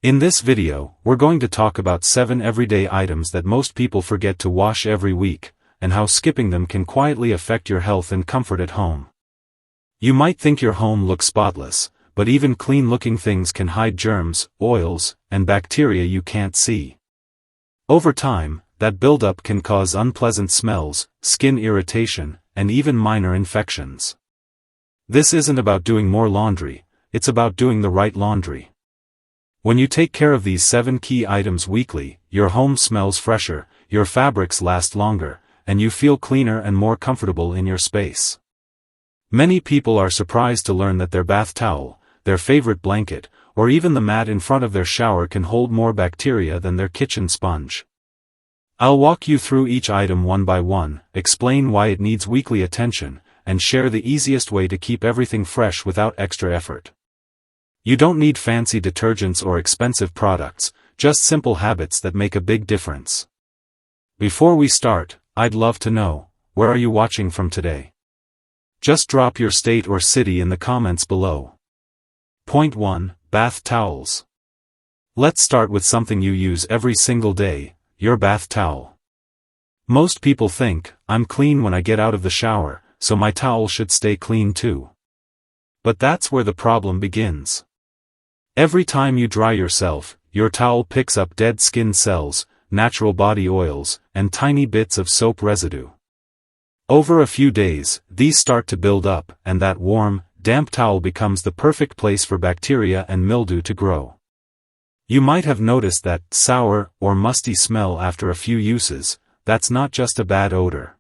In this video, we're going to talk about 7 everyday items that most people forget to wash every week, and how skipping them can quietly affect your health and comfort at home. You might think your home looks spotless, but even clean-looking things can hide germs, oils, and bacteria you can't see. Over time, that buildup can cause unpleasant smells, skin irritation, and even minor infections. This isn't about doing more laundry, it's about doing the right laundry. When you take care of these 7 key items weekly, your home smells fresher, your fabrics last longer, and you feel cleaner and more comfortable in your space. Many people are surprised to learn that their bath towel, their favorite blanket, or even the mat in front of their shower can hold more bacteria than their kitchen sponge. I'll walk you through each item one by one, explain why it needs weekly attention, and share the easiest way to keep everything fresh without extra effort. You don't need fancy detergents or expensive products, just simple habits that make a big difference. Before we start, I'd love to know, where are you watching from today? Just drop your state or city in the comments below. Point 1. Bath towels. Let's start with something you use every single day, your bath towel. Most people think, I'm clean when I get out of the shower, so my towel should stay clean too. But that's where the problem begins. Every time you dry yourself, your towel picks up dead skin cells, natural body oils, and tiny bits of soap residue. Over a few days, these start to build up, and that warm, damp towel becomes the perfect place for bacteria and mildew to grow. You might have noticed that sour or musty smell after a few uses. That's not just a bad odor.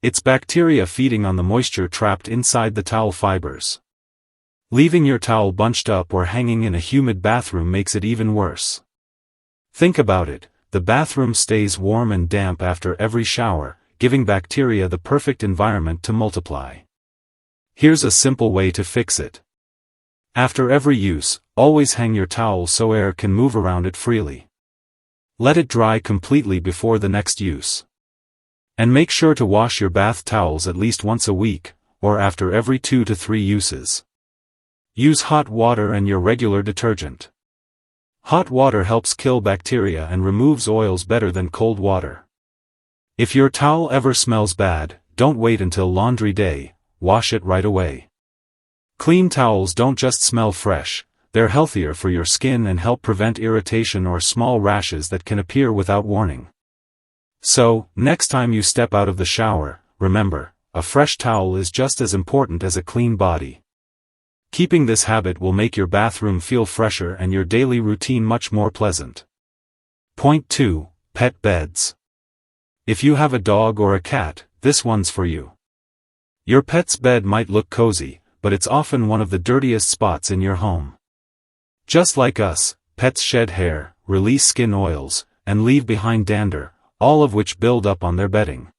It's bacteria feeding on the moisture trapped inside the towel fibers. Leaving your towel bunched up or hanging in a humid bathroom makes it even worse. Think about it, the bathroom stays warm and damp after every shower, giving bacteria the perfect environment to multiply. Here's a simple way to fix it. After every use, always hang your towel so air can move around it freely. Let it dry completely before the next use. And make sure to wash your bath towels at least once a week, or after every 2 to 3 uses. Use hot water and your regular detergent. Hot water helps kill bacteria and removes oils better than cold water. If your towel ever smells bad, don't wait until laundry day, wash it right away. Clean towels don't just smell fresh, they're healthier for your skin and help prevent irritation or small rashes that can appear without warning. So, next time you step out of the shower, remember, a fresh towel is just as important as a clean body. Keeping this habit will make your bathroom feel fresher and your daily routine much more pleasant. Point 2. Pet beds. If you have a dog or a cat, this one's for you. Your pet's bed might look cozy, but it's often one of the dirtiest spots in your home. Just like us, pets shed hair, release skin oils, and leave behind dander, all of which build up on their bedding.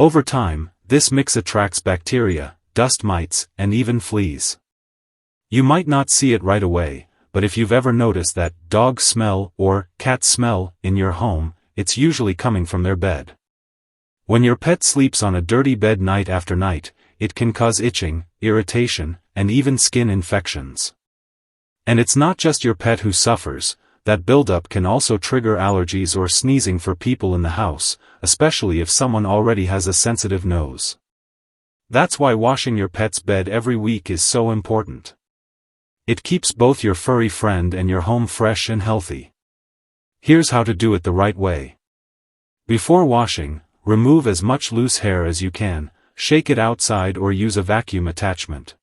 Over time, this mix attracts bacteria, dust mites, and even fleas. You might not see it right away, but if you've ever noticed that dog smell or cat smell in your home, it's usually coming from their bed. When your pet sleeps on a dirty bed night after night, it can cause itching, irritation, and even skin infections. And it's not just your pet who suffers, that buildup can also trigger allergies or sneezing for people in the house, especially if someone already has a sensitive nose. That's why washing your pet's bed every week is so important. It keeps both your furry friend and your home fresh and healthy. Here's how to do it the right way. Before washing, remove as much loose hair as you can, shake it outside or use a vacuum attachment.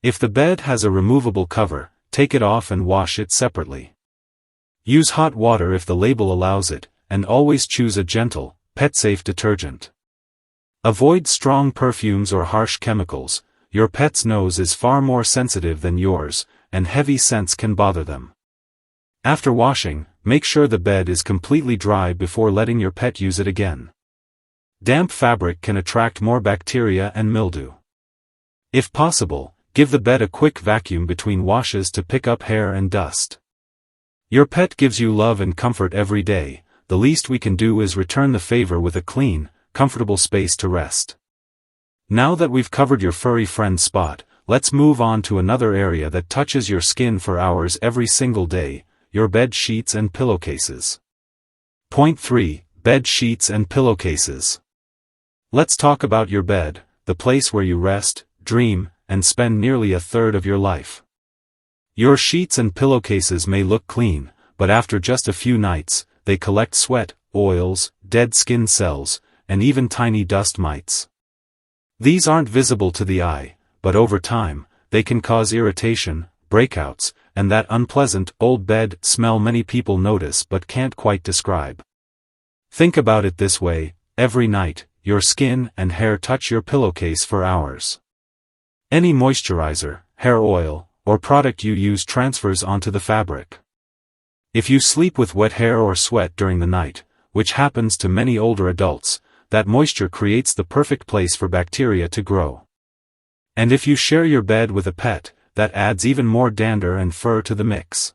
If the bed has a removable cover, take it off and wash it separately. Use hot water if the label allows it, and always choose a gentle, pet-safe detergent. Avoid strong perfumes or harsh chemicals. Your pet's nose is far more sensitive than yours, and heavy scents can bother them. After washing, make sure the bed is completely dry before letting your pet use it again. Damp fabric can attract more bacteria and mildew. If possible, give the bed a quick vacuum between washes to pick up hair and dust. Your pet gives you love and comfort every day, the least we can do is return the favor with a clean, comfortable space to rest. Now that we've covered your furry friend spot, let's move on to another area that touches your skin for hours every single day: your bed sheets and pillowcases. Point 3. Bed sheets and pillowcases. Let's talk about your bed, the place where you rest, dream, and spend nearly a third of your life. Your sheets and pillowcases may look clean, but after just a few nights, they collect sweat, oils, dead skin cells, and even tiny dust mites. These aren't visible to the eye, but over time, they can cause irritation, breakouts, and that unpleasant, old bed smell many people notice but can't quite describe. Think about it this way: every night, your skin and hair touch your pillowcase for hours. Any moisturizer, hair oil, or product you use transfers onto the fabric. If you sleep with wet hair or sweat during the night, which happens to many older adults, that moisture creates the perfect place for bacteria to grow. And if you share your bed with a pet, that adds even more dander and fur to the mix.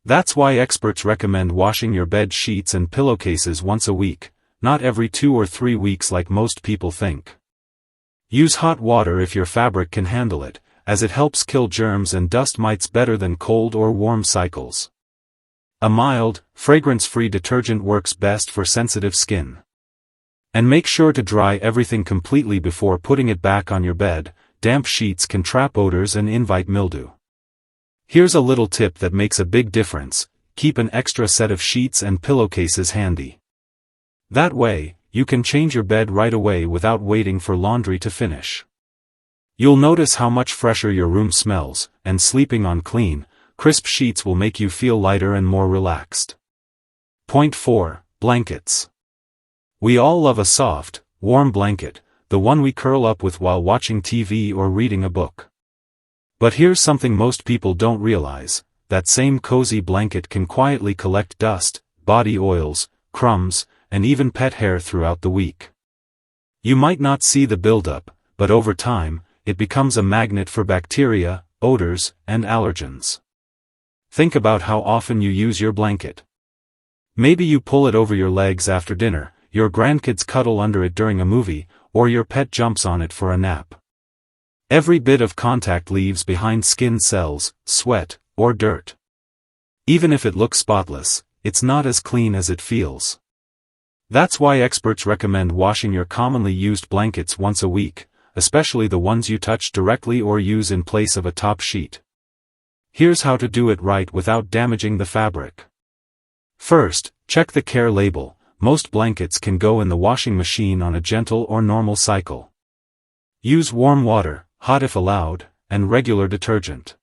That's why experts recommend washing your bed sheets and pillowcases once a week, not every 2 or 3 weeks like most people think. Use hot water if your fabric can handle it, as it helps kill germs and dust mites better than cold or warm cycles. A mild, fragrance-free detergent works best for sensitive skin. And make sure to dry everything completely before putting it back on your bed. Damp sheets can trap odors and invite mildew. Here's a little tip that makes a big difference: keep an extra set of sheets and pillowcases handy. That way, you can change your bed right away without waiting for laundry to finish. You'll notice how much fresher your room smells, and sleeping on clean, crisp sheets will make you feel lighter and more relaxed. Point 4. Blankets. We all love a soft, warm blanket, the one we curl up with while watching TV or reading a book. But here's something most people don't realize: that same cozy blanket can quietly collect dust, body oils, crumbs, and even pet hair throughout the week. You might not see the buildup, but over time, it becomes a magnet for bacteria, odors, and allergens. Think about how often you use your blanket. Maybe you pull it over your legs after dinner, your grandkids cuddle under it during a movie, or your pet jumps on it for a nap. Every bit of contact leaves behind skin cells, sweat, or dirt. Even if it looks spotless, it's not as clean as it feels. That's why experts recommend washing your commonly used blankets once a week, especially the ones you touch directly or use in place of a top sheet. Here's how to do it right without damaging the fabric. First, check the care label. Most blankets can go in the washing machine on a gentle or normal cycle. Use warm water, hot if allowed, and regular detergent.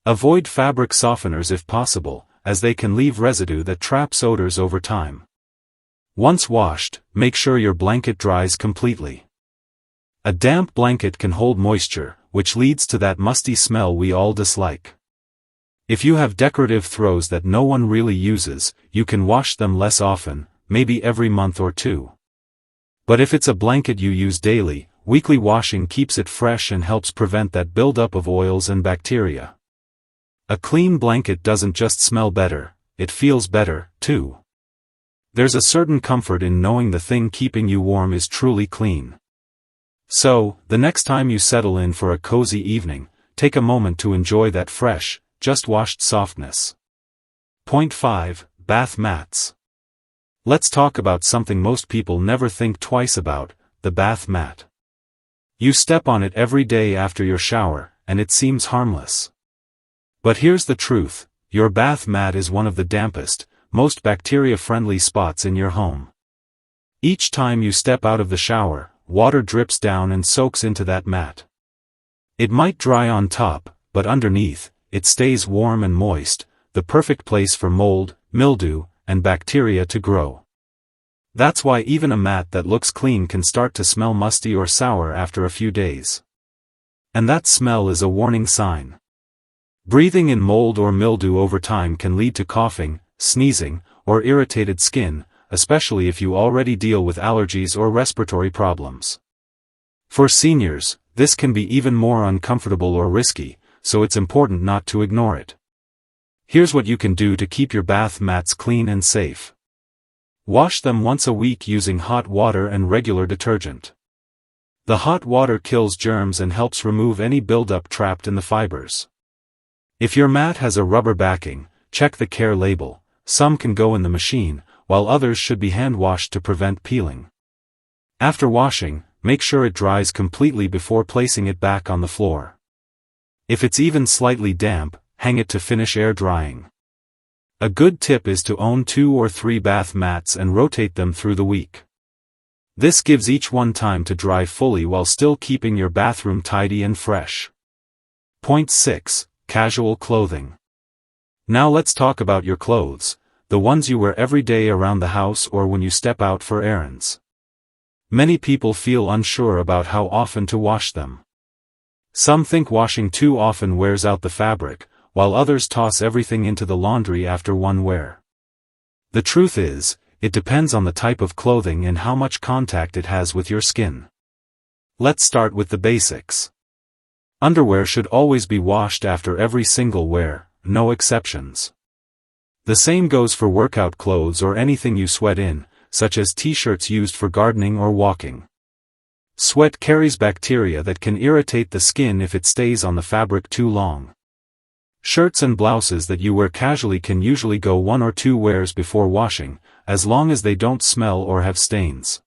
Avoid fabric softeners if possible, as they can leave residue that traps odors over time. Once washed, make sure your blanket dries completely. A damp blanket can hold moisture, which leads to that musty smell we all dislike. If you have decorative throws that no one really uses, you can wash them less often, maybe every month or 2. But if it's a blanket you use daily, weekly washing keeps it fresh and helps prevent that buildup of oils and bacteria. A clean blanket doesn't just smell better, it feels better, too. There's a certain comfort in knowing the thing keeping you warm is truly clean. So, the next time you settle in for a cozy evening, take a moment to enjoy that fresh, just washed softness. Point 5. Bath mats. Let's talk about something most people never think twice about: the bath mat. You step on it every day after your shower, and it seems harmless. But here's the truth: your bath mat is one of the dampest, most bacteria-friendly spots in your home. Each time you step out of the shower, water drips down and soaks into that mat. It might dry on top, but underneath, it stays warm and moist, the perfect place for mold, mildew, and bacteria to grow. That's why even a mat that looks clean can start to smell musty or sour after a few days. And that smell is a warning sign. Breathing in mold or mildew over time can lead to coughing, sneezing, or irritated skin, especially if you already deal with allergies or respiratory problems. For seniors, this can be even more uncomfortable or risky, so it's important not to ignore it. Here's what you can do to keep your bath mats clean and safe. Wash them once a week using hot water and regular detergent. The hot water kills germs and helps remove any buildup trapped in the fibers. If your mat has a rubber backing, check the care label. Some can go in the machine, while others should be hand-washed to prevent peeling. After washing, make sure it dries completely before placing it back on the floor. If it's even slightly damp, hang it to finish air drying. A good tip is to own 2 or 3 bath mats and rotate them through the week. This gives each one time to dry fully while still keeping your bathroom tidy and fresh. Point 6. Casual clothing. Now let's talk about your clothes, the ones you wear every day around the house or when you step out for errands. Many people feel unsure about how often to wash them. Some think washing too often wears out the fabric, while others toss everything into the laundry after one wear. The truth is, it depends on the type of clothing and how much contact it has with your skin. Let's start with the basics. Underwear should always be washed after every single wear, no exceptions. The same goes for workout clothes or anything you sweat in, such as t-shirts used for gardening or walking. Sweat carries bacteria that can irritate the skin if it stays on the fabric too long. Shirts and blouses that you wear casually can usually go 1 or 2 wears before washing, as long as they don't smell or have stains.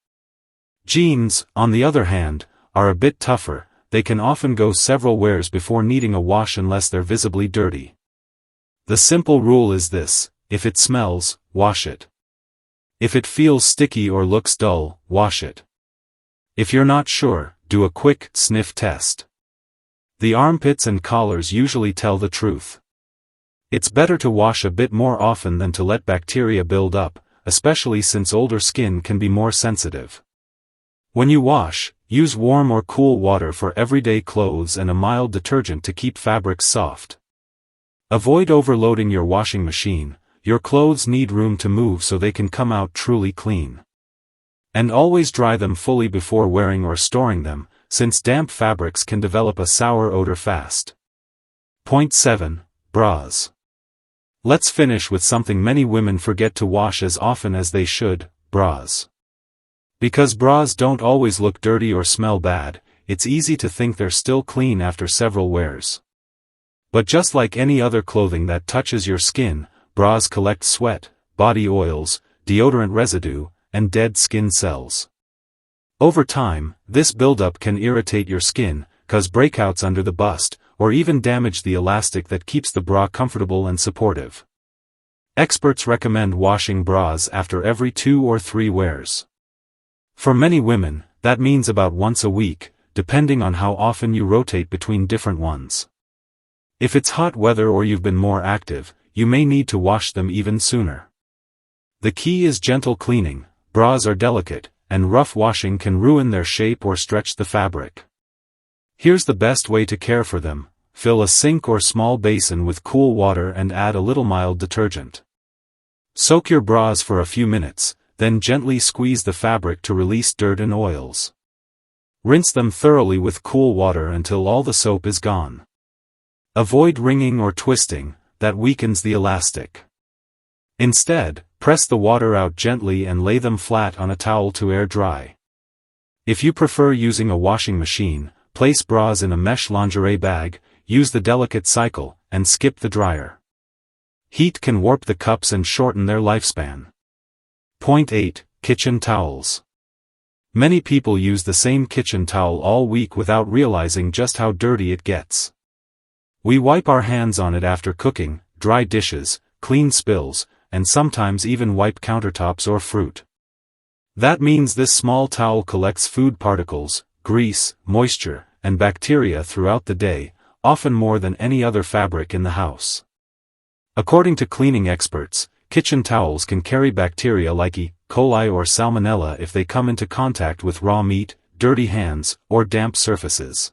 Jeans, on the other hand, are a bit tougher. They can often go several wears before needing a wash unless they're visibly dirty. The simple rule is this: if it smells, wash it. If it feels sticky or looks dull, wash it. If you're not sure, do a quick sniff test. The armpits and collars usually tell the truth. It's better to wash a bit more often than to let bacteria build up, especially since older skin can be more sensitive. When you wash, use warm or cool water for everyday clothes and a mild detergent to keep fabrics soft. Avoid overloading your washing machine. Your clothes need room to move so they can come out truly clean. And always dry them fully before wearing or storing them, since damp fabrics can develop a sour odor fast. Point 7. Bras. Let's finish with something many women forget to wash as often as they should: bras. Because bras don't always look dirty or smell bad, it's easy to think they're still clean after several wears. But just like any other clothing that touches your skin, bras collect sweat, body oils, deodorant residue, and dead skin cells. Over time, this buildup can irritate your skin, cause breakouts under the bust, or even damage the elastic that keeps the bra comfortable and supportive. Experts recommend washing bras after every 2 or 3 wears. For many women, that means about once a week, depending on how often you rotate between different ones. If it's hot weather or you've been more active, you may need to wash them even sooner. The key is gentle cleaning. Bras are delicate, and rough washing can ruin their shape or stretch the fabric. Here's the best way to care for them: fill a sink or small basin with cool water and add a little mild detergent. Soak your bras for a few minutes, then gently squeeze the fabric to release dirt and oils. Rinse them thoroughly with cool water until all the soap is gone. Avoid wringing or twisting, that weakens the elastic. Instead, press the water out gently and lay them flat on a towel to air dry. If you prefer using a washing machine, place bras in a mesh lingerie bag, use the delicate cycle, and skip the dryer. Heat can warp the cups and shorten their lifespan. Point 8. Kitchen towels. Many people use the same kitchen towel all week without realizing just how dirty it gets. We wipe our hands on it after cooking, dry dishes, clean spills, and sometimes even wipe countertops or fruit. That means this small towel collects food particles, grease, moisture, and bacteria throughout the day, often more than any other fabric in the house. According to cleaning experts, kitchen towels can carry bacteria like E. coli or salmonella if they come into contact with raw meat, dirty hands, or damp surfaces.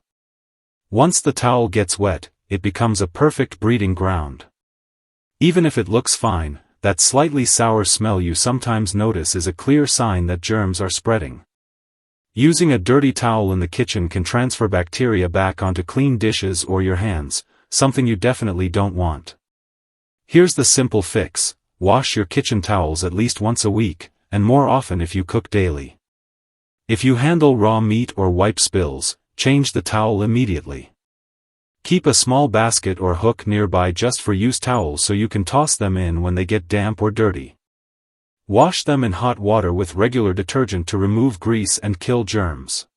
Once the towel gets wet, it becomes a perfect breeding ground. Even if it looks fine, that slightly sour smell you sometimes notice is a clear sign that germs are spreading. Using a dirty towel in the kitchen can transfer bacteria back onto clean dishes or your hands, something you definitely don't want. Here's the simple fix: wash your kitchen towels at least once a week, and more often if you cook daily. If you handle raw meat or wipe spills, change the towel immediately. Keep a small basket or hook nearby just for used towels so you can toss them in when they get damp or dirty. Wash them in hot water with regular detergent to remove grease and kill germs.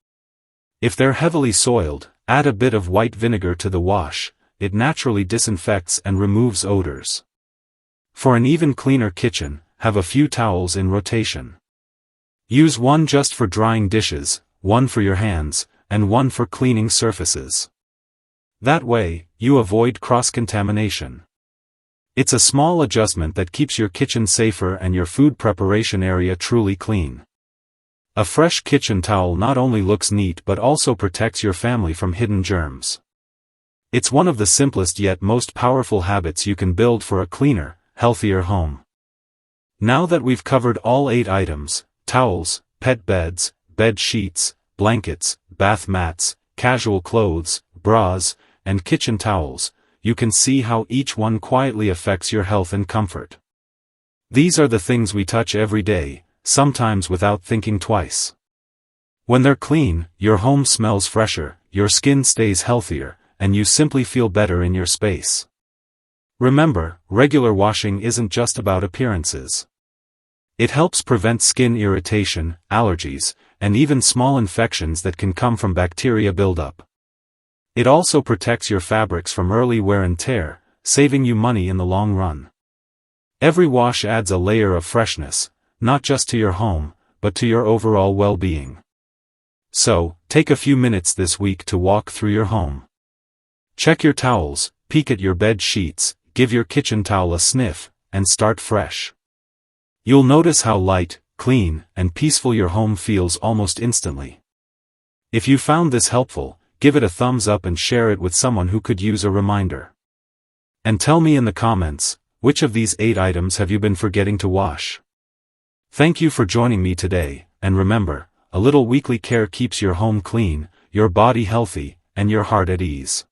If they're heavily soiled, add a bit of white vinegar to the wash. It naturally disinfects and removes odors. For an even cleaner kitchen, have a few towels in rotation. Use one just for drying dishes, one for your hands, and one for cleaning surfaces. That way, you avoid cross-contamination. It's a small adjustment that keeps your kitchen safer and your food preparation area truly clean. A fresh kitchen towel not only looks neat but also protects your family from hidden germs. It's one of the simplest yet most powerful habits you can build for a cleaner, healthier home. Now that we've covered all 8 items, towels, pet beds, bed sheets, blankets, bath mats, casual clothes, bras, and kitchen towels, you can see how each one quietly affects your health and comfort. These are the things we touch every day, sometimes without thinking twice. When they're clean, your home smells fresher, your skin stays healthier, and you simply feel better in your space. Remember, regular washing isn't just about appearances. It helps prevent skin irritation, allergies, and even small infections that can come from bacteria buildup. It also protects your fabrics from early wear and tear, saving you money in the long run. Every wash adds a layer of freshness, not just to your home, but to your overall well-being. So, take a few minutes this week to walk through your home. Check your towels, peek at your bed sheets, give your kitchen towel a sniff, and start fresh. You'll notice how light, clean, and peaceful your home feels almost instantly. If you found this helpful, give it a thumbs up and share it with someone who could use a reminder. And tell me in the comments, which of these 8 items have you been forgetting to wash? Thank you for joining me today, and remember, a little weekly care keeps your home clean, your body healthy, and your heart at ease.